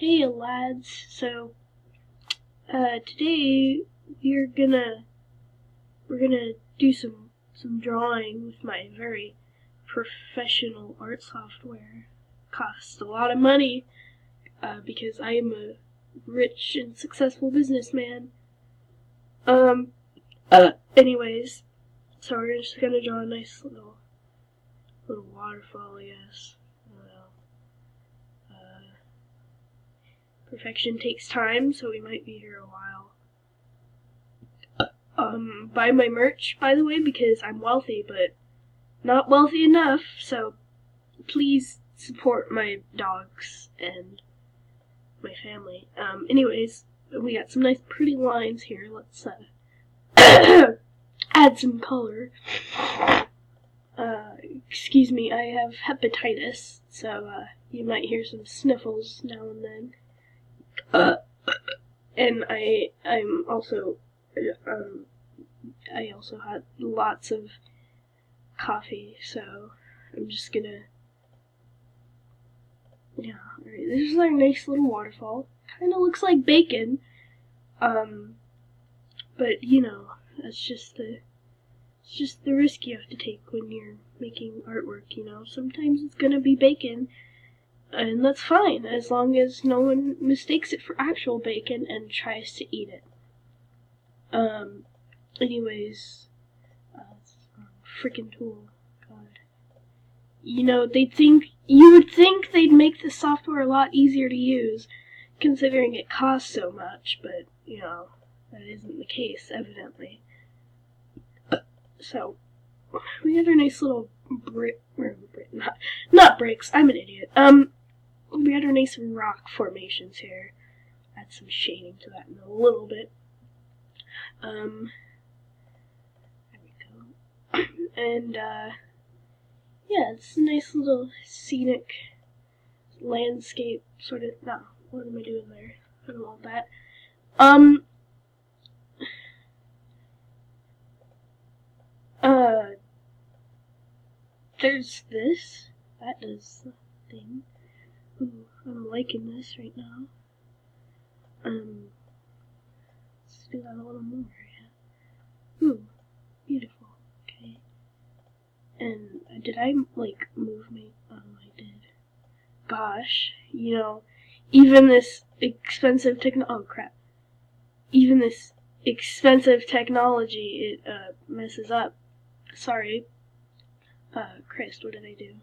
Hey lads, so today we're gonna do some drawing with my very professional art software. Costs a lot of money because I am a rich and successful businessman. Anyways, so we're just gonna draw a nice little waterfall, I guess. I don't know. Perfection takes time, so we might be here a while. Buy my merch, by the way, because I'm wealthy, but not wealthy enough, so please support my dogs and my family. Anyways, we got some nice pretty lines here. Let's, add some color. Excuse me, I have hepatitis, so, you might hear some sniffles now and then. And I'm also, I also had lots of coffee, so I'm just gonna, yeah, alright, this is our nice little waterfall. Kinda looks like bacon, but you know, that's just the risk you have to take when you're making artwork, you know. Sometimes it's gonna be bacon, and that's fine, as long as no one mistakes it for actual bacon and tries to eat it. Anyways, frickin' tool, God. You know, you would think they'd make the software a lot easier to use, considering it costs so much, but, you know, that isn't the case, evidently. So, we got our nice little not bricks, I'm an idiot. We got our nice rock formations here. Add some shading to that in a little bit. There we go. And, yeah, it's a nice little scenic landscape sort of, no, what am I doing there? I don't want that. There's this. That does the thing. Ooh, I'm liking this right now. Let's do that a little more, yeah. Ooh, beautiful. Okay. And did I, like, move me? Oh, I did. Gosh, you know, even this expensive oh crap. Even this expensive technology, it, messes up. Sorry. Christ, what did I do?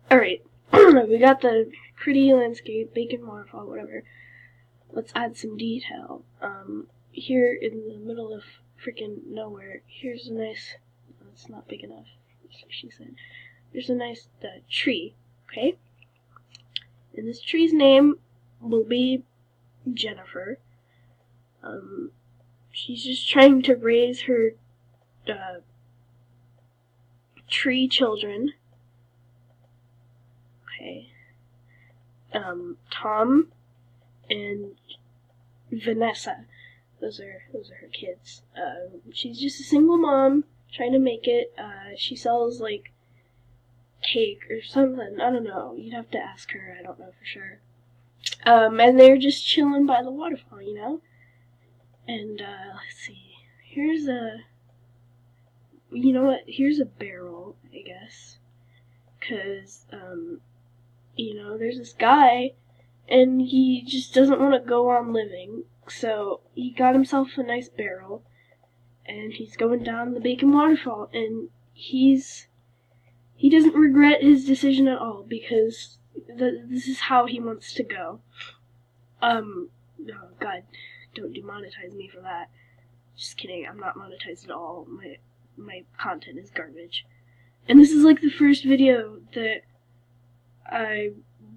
Alright. We got the pretty landscape, bacon waterfall, whatever. Let's add some detail. Here in the middle of freaking nowhere, here's a nice, that's not big enough, that's what she said. There's a nice tree, okay? And this tree's name will be Jennifer. She's just trying to raise her tree children. Okay. Tom and Vanessa. Those are her kids. She's just a single mom trying to make it. She sells like cake or something. I don't know. You'd have to ask her. I don't know for sure. And they're just chilling by the waterfall, you know? And, let's see. Here's a, you know what? Here's a barrel, I guess. 'Cause, you know, there's this guy, and he just doesn't want to go on living, so he got himself a nice barrel, and he's going down the Bacon Waterfall, and he doesn't regret his decision at all, because this is how he wants to go. Oh God, don't demonetize me for that. Just kidding, I'm not monetized at all. My content is garbage. And this is like the first video that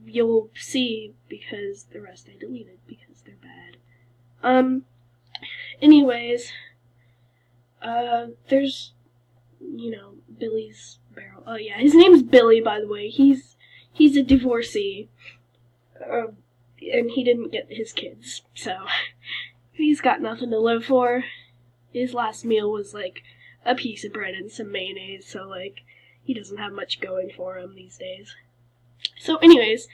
you'll see, because the rest I deleted because they're bad. Anyways, there's, you know, Billy's barrel. Oh yeah, his name's Billy, by the way. He's a divorcee, and he didn't get his kids, so he's got nothing to live for. His last meal was like a piece of bread and some mayonnaise, so like he doesn't have much going for him these days. So, anyways,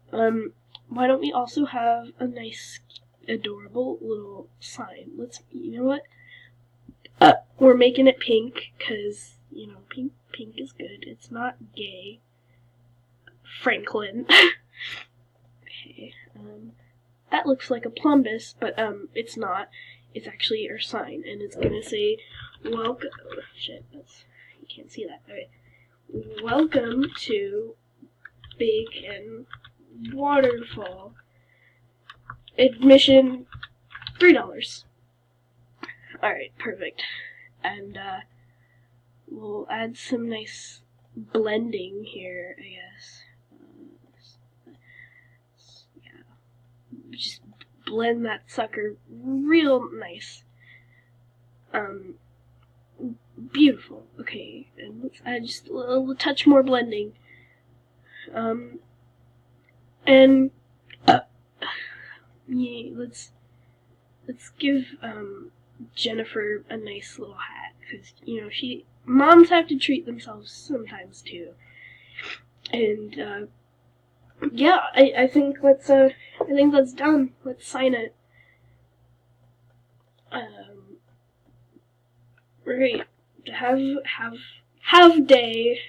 why don't we also have a nice, adorable little sign? You know what? We're making it pink, because, pink is good. It's not gay. Franklin. Okay, that looks like a plumbus, but, it's not. It's actually our sign, and it's gonna say, welcome, you can't see that, okay. Welcome to Bacon Waterfall. Admission, $3. Alright, perfect. And, we'll add some nice blending here, I guess. Just blend that sucker real nice. Beautiful. Okay, and let's add just a little touch more blending. And yeah, let's give Jennifer a nice little hat, because moms have to treat themselves sometimes too. And yeah, I think that's done. Let's sign it. Right. Have day.